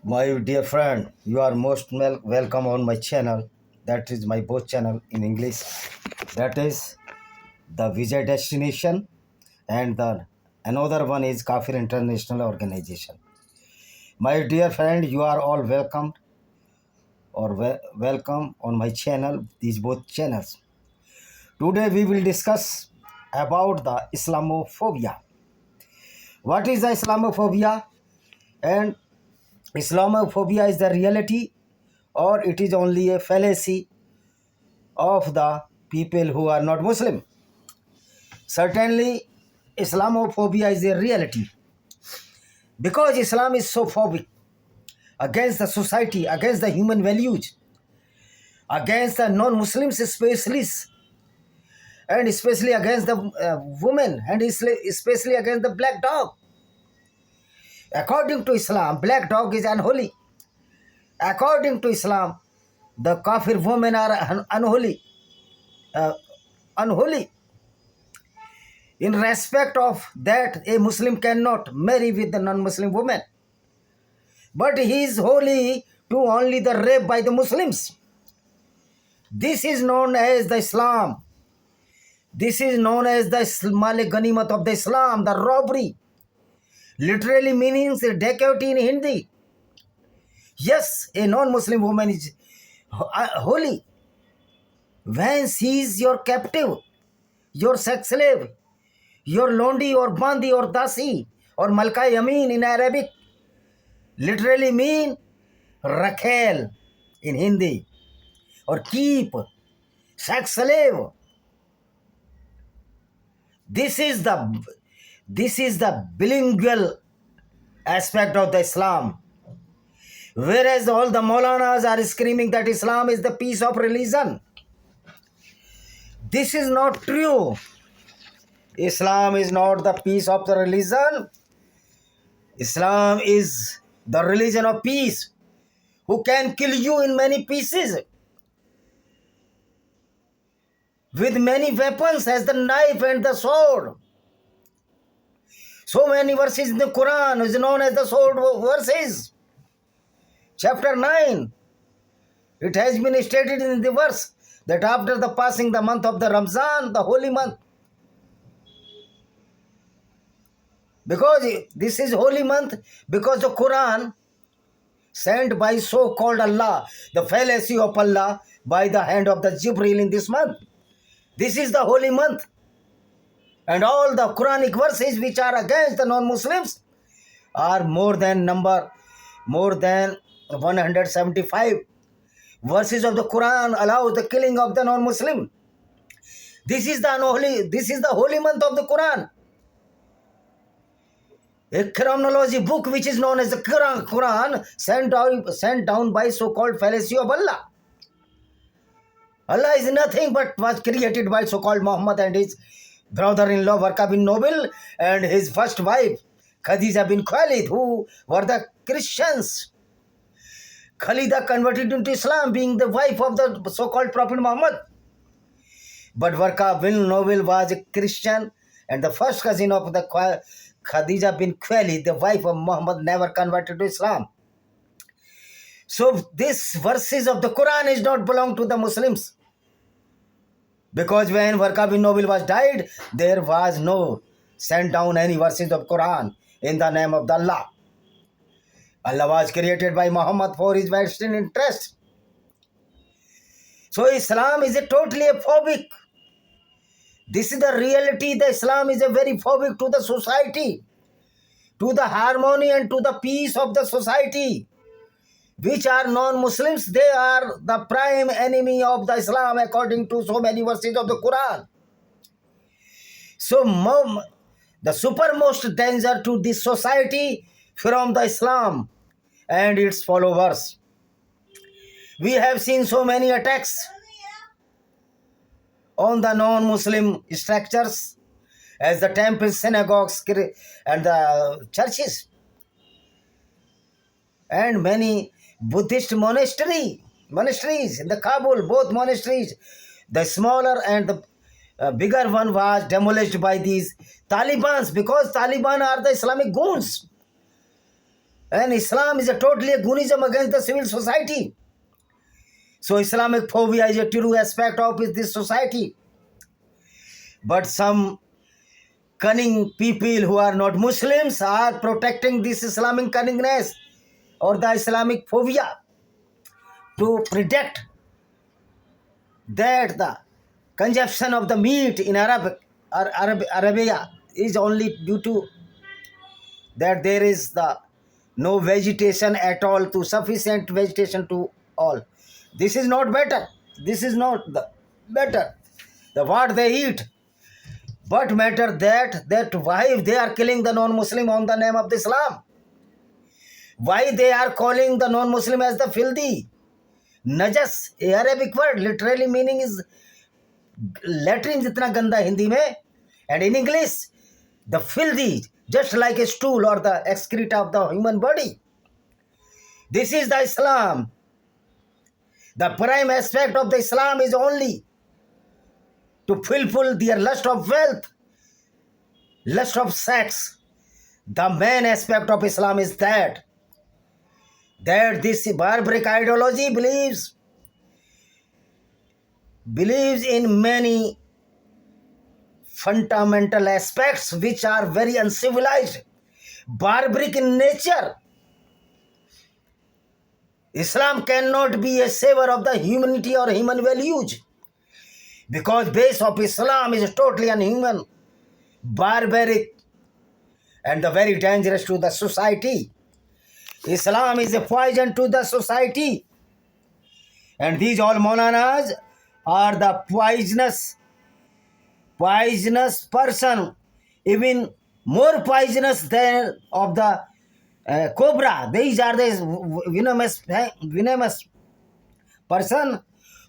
My dear friend, you are most welcome on my channel. That is my both channel in English. That is the Vijay Destination, and the another one is Kafir International Organization. My dear friend, you are all welcome welcome on my channel. These both channels. Today we will discuss about the Islamophobia. What is the Islamophobia? And Islamophobia is the reality, or it is only a fallacy of the people who are not Muslim. Certainly, Islamophobia is a reality because Islam is so phobic against the society, against the human values, against the non-Muslims especially, and especially against the women, and especially against the black dog. According to Islam, black dog is unholy. According to Islam, the kafir women are unholy. Unholy. In respect of that, a Muslim cannot marry with the non-Muslim woman. But he is holy to only the rape by the Muslims. This is known as the Islam. This is known as the Malik Ganimat of the Islam, the robbery. Literally means dacoity in Hindi. Yes, a non-Muslim woman is holy. When she is your captive, your sex slave, your londi or bandi or dasi or malka yamin in Arabic, literally mean rakhel in Hindi, or keep, sex slave. This is the bilingual aspect of the Islam. Whereas all the Maulanas are screaming that Islam is the peace of religion. This is not true. Islam is not the peace of the religion. Islam is the religion of peace, who can kill you in many pieces with many weapons as the knife and the sword. So many verses in the Quran is known as the sword verses. Chapter 9, it has been stated in the verse that after the passing the month of the Ramzan, the holy month, because this is holy month, because the Quran sent by so-called Allah, the fallacy of Allah, by the hand of the Jibreel in this month. This is the holy month. And all the Quranic verses which are against the non-Muslims are more than 175 verses of the Quran allow the killing of the non-Muslim. This is the holy month of the Quran. A chronology book which is known as the Quran sent down by so-called fallacy of Allah. Allah is nothing but was created by so-called Muhammad and his brother-in-law Warqa bin Noble and his first wife Khadija bin Khalid, who were the Christians. Khalida converted into Islam, being the wife of the so-called Prophet Muhammad. But Warqa bin Noble was a Christian, and the first cousin of the Khadija bin Khalid, the wife of Muhammad, never converted to Islam. So these verses of the Quran is not belong to the Muslims. Because when Warqa bin Noble was died, there was no sent down any verses of Quran in the name of the Allah. Allah was created by Muhammad for his Western interest. So Islam is a totally phobic. This is the reality. The Islam is a very phobic to the society, to the harmony and to the peace of the society. Which are non-Muslims, they are the prime enemy of the Islam according to so many verses of the Quran. So the supermost danger to this society from the Islam and its followers. We have seen so many attacks on the non-Muslim structures as the temples, synagogues and the churches, and many Buddhist monasteries in the Kabul, both monasteries, the smaller and the bigger one was demolished by these Talibans, because Taliban are the Islamic goons. And Islam is a totally a Gunism against the civil society. So Islamic phobia is a true aspect of this society. But some cunning people who are not Muslims are protecting this Islamic cunningness or the Islamic phobia to protect that the consumption of the meat in Arabia is only due to that there is the no vegetation at all, to sufficient vegetation to all. This is not better. This is not the better. The what they eat. But matter that why they are killing the non-Muslim on the name of the Islam? Why they are calling the non-Muslim as the filthy? Najas, a Arabic word, literally meaning is Latin जितना गंदा हिंदी में, and in English the filthy, just like a stool or the excreta of the human body. This is the Islam. The prime aspect of the Islam is only to fulfill their lust of wealth, lust of sex. The main aspect of Islam is that this barbaric ideology believes in many fundamental aspects which are very uncivilized, barbaric in nature. Islam cannot be a saver of the humanity or human values, because base of Islam is totally unhuman, barbaric, and very dangerous to the society. Islam is a poison to the society, and these all Maulanas are the poisonous person, even more poisonous than of the cobra. These are the venomous person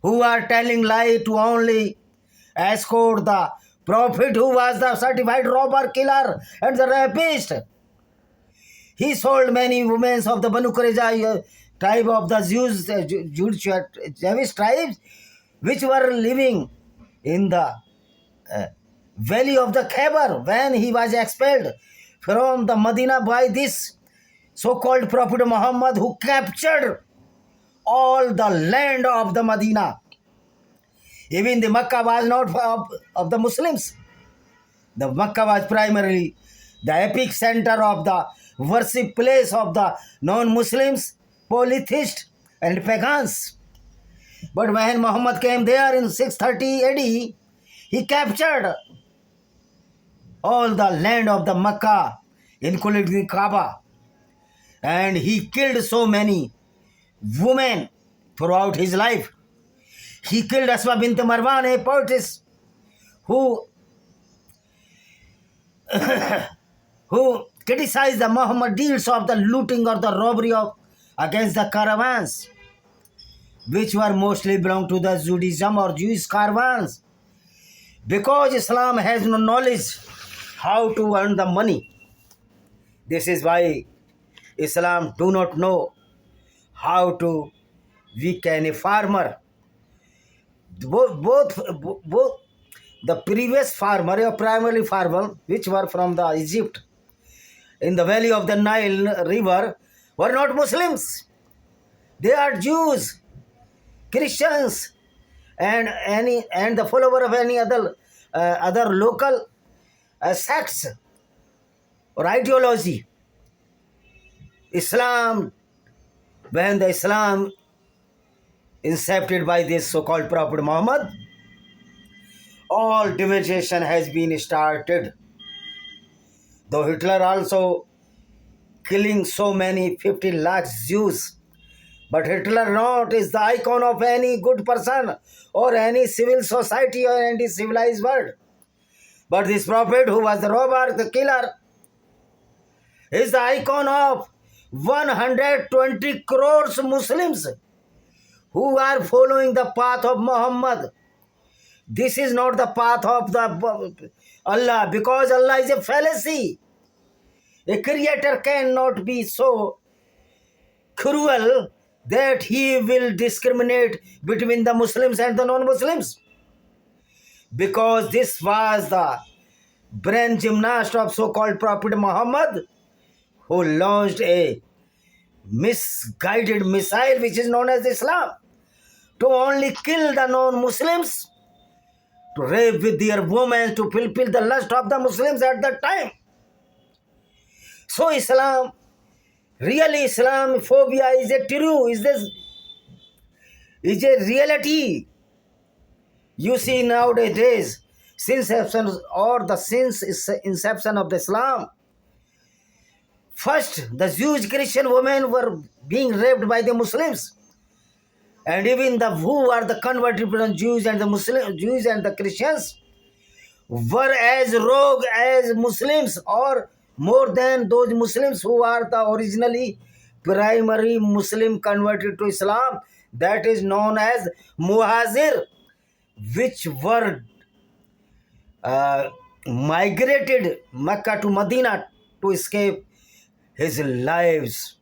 who are telling lie to only escort the prophet, who was the certified robber, killer, and the rapist. He sold many women of the Banu Qurayza tribe of the Jewish tribes, which were living in the valley of the Khyber when he was expelled from the Medina by this so-called Prophet Muhammad, who captured all the land of the Medina. Even the Makkah was not of the Muslims. The Makkah was primarily the epic center of the worship place of the non-Muslims, polytheists and pagans. But when Muhammad came there in 630 AD, he captured all the land of the Makkah, including Kaaba, and he killed so many women throughout his life. He killed Asma bint Marwan, a poetess who criticized the Muhammad deeds of the looting or the robbery against the caravans, which were mostly belong to the Judaism or Jewish caravans, because Islam has no knowledge how to earn the money. This is why Islam do not know how to weaken a farmer. Both the previous farmer, or primarily farmer, which were from the Egypt in the valley of the Nile river, were not Muslims. They are Jews, Christians, and the follower of any other local sects or ideology. Islam, when the Islam incepted by this so-called Prophet Muhammad, all devastation has been started. Though Hitler also killing so many 50 lakhs Jews, but Hitler not is the icon of any good person or any civil society or any civilized world. But this prophet, who was the robber, the killer, is the icon of 120 crores Muslims who are following the path of Muhammad. This is not the path of the Allah, because Allah is a fallacy. A creator cannot be so cruel that he will discriminate between the Muslims and the non-Muslims, because this was the brain gymnast of so-called Prophet Muhammad, who launched a misguided missile which is known as Islam, to only kill the non-Muslims, to rape with their women, to fulfill the lust of the Muslims at that time. So Islam, really Islamophobia is a true, is a reality. You see nowadays, since inception of the Islam, first the Jewish Christian women were being raped by the Muslims, and even the who are the converted Jews and the Christians were as rogue as Muslims, or more than those Muslims who are the originally primary Muslim converted to Islam, that is known as Muhajir, which were migrated Mecca to Medina to escape his lives,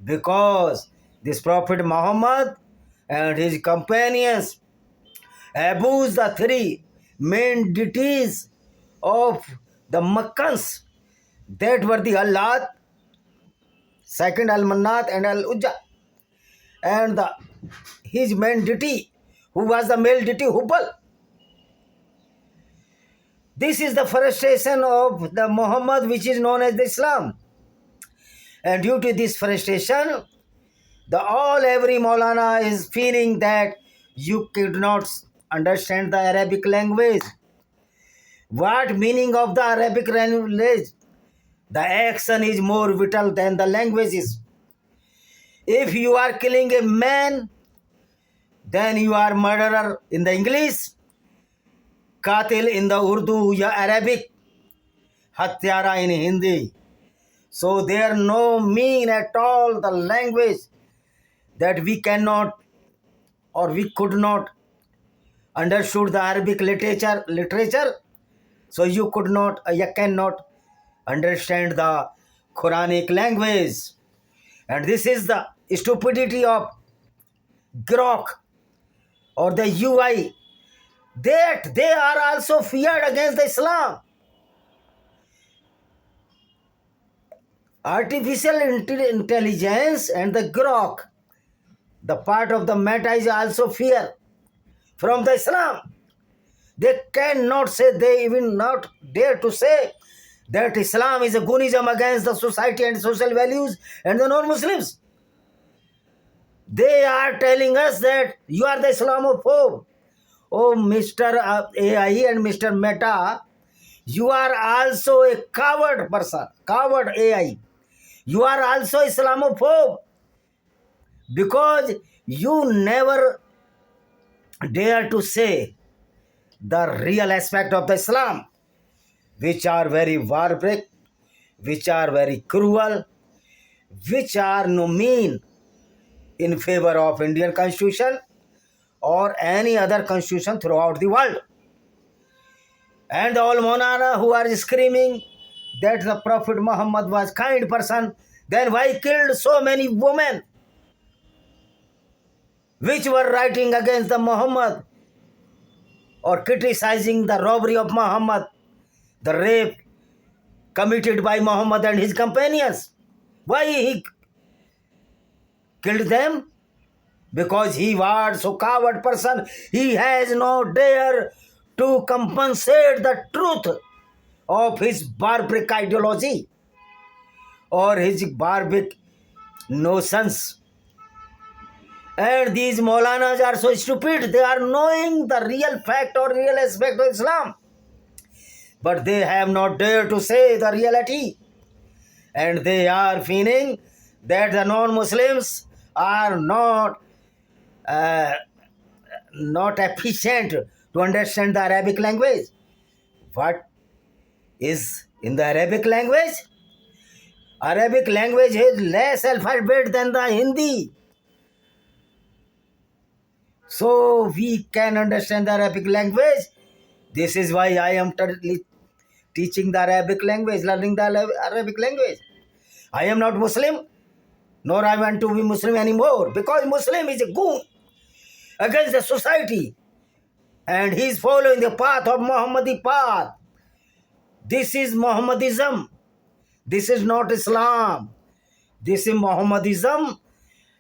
because this Prophet Muhammad and his companions abused the three main deities of the Meccans, that were the Allat, second Al-Manat and Al-Ujja, and his main deity, who was the male deity Hubal. This is the frustration of the Muhammad, which is known as the Islam. And due to this frustration, every Maulana is feeling that you could not understand the Arabic language. What meaning of the Arabic language? The action is more vital than the languages. If you are killing a man, then you are murderer in the English, Qatil in the Urdu ya Arabic, Hatyara in Hindi. So there no mean at all the language that we cannot or we could not understood the Arabic literature. So you cannot understand the Quranic language. And this is the stupidity of Grok or the UI, that they are also feared against the Islam. Artificial intelligence and the Grok, the part of the Meta, is also fear from the Islam. They cannot say, they even not dare to say that Islam is a gunism against the society and social values and the non-Muslims. They are telling us that you are the Islamophobe. Oh, Mr. AI and Mr. Meta, you are also a coward person, coward AI. You are also Islamophobe, because you never dare to say the real aspect of the Islam, which are very barbaric, which are very cruel, which are no mean in favor of Indian constitution or any other constitution throughout the world. And all Maulana who are screaming that the Prophet Muhammad was kind person, then why killed so many women which were writing against the Muhammad or criticizing the robbery of Muhammad, the rape committed by Muhammad and his companions? Why he killed them? Because he was so coward person, he has no dare to compensate the truth of his barbaric ideology or his barbaric notions. And these Maulanas are so stupid, they are knowing the real fact or real aspect of Islam, but they have not dared to say the reality. And they are feeling that the non-Muslims are not efficient to understand the Arabic language. What is in the Arabic language? Arabic language has less alphabet than the Hindi. So we can understand the Arabic language. This is why I am teaching the Arabic language, learning the Arabic language. I am not Muslim, nor I want to be Muslim anymore, because Muslim is a goon against the society, and he is following the path of Muhammadi path. This is Muhammadism. This is not Islam. This is Mohammedism,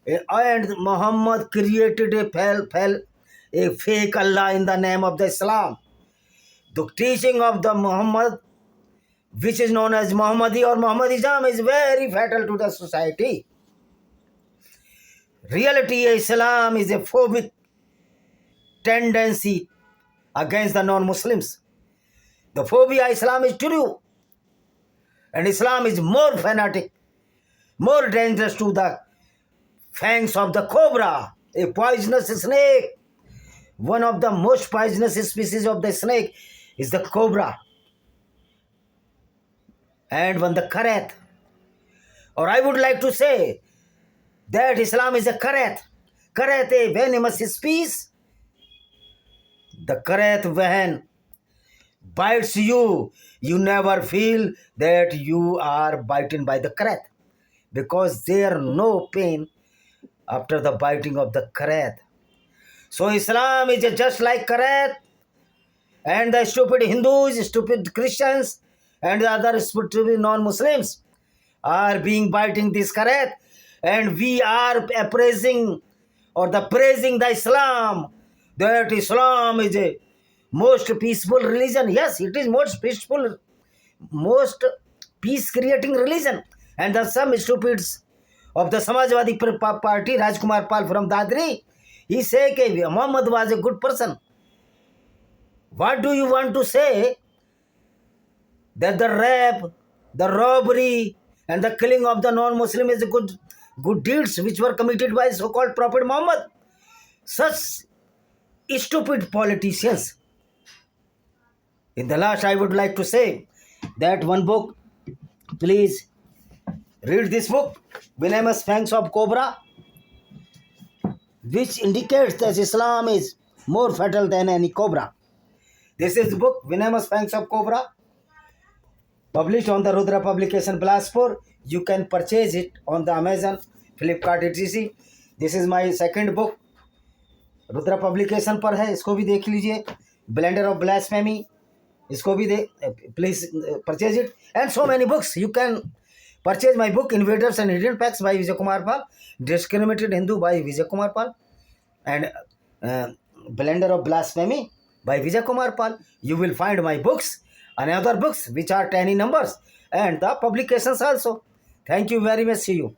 and Muhammad created a fake Allah in the name of the Islam. The teaching of the Muhammad, which is known as Muhammadi or Mohammedism, is very fatal to the society. Reality, Islam is a phobic tendency against the non-Muslims. The phobia Islam is true, and Islam is more fanatic, more dangerous to the fangs of the cobra, a poisonous snake. One of the most poisonous species of the snake is the cobra, and one the karat. Or I would like to say that Islam is a karat. Karat, a venomous species. The karat, when bites you, you never feel that you are bitten by the karat, because there no pain after the biting of the karat. So Islam is just like karat, and the stupid Hindus, stupid Christians, and the other stupid non-Muslims are being biting this karat, and we are appraising or the praising the Islam, that Islam is a most peaceful religion. Yes, it is most peaceful, most peace-creating religion. And the some stupids of the Samajwadi Party, Rajkumar Pal from Dadri, he say that Muhammad was a good person. What do you want to say? That the rape, the robbery, and the killing of the non-Muslim is a good deeds which were committed by so-called Prophet Muhammad. Such stupid politicians. In the last, I would like to say that one book, please read this book, Venomous Fangs of Cobra, which indicates that Islam is more fatal than any cobra. This is the book, Venomous Fangs of Cobra, published on the Rudra Publication Bilaspur. You can purchase it on the Amazon, Flipkart, etc. This is my second book. Rudra publication पर है, इसको भी देख लीजिए. Blender of blasphemy, इसको भी please purchase it. And so many books you can purchase my book, invaders and hidden facts by Vijay Kumar Pal, discriminated Hindu by Vijay Kumar Pal, and blender of blasphemy by Vijay Kumar Pal. You will find my books and other books which are 10 in numbers, and the publications also. Thank you very much. See you.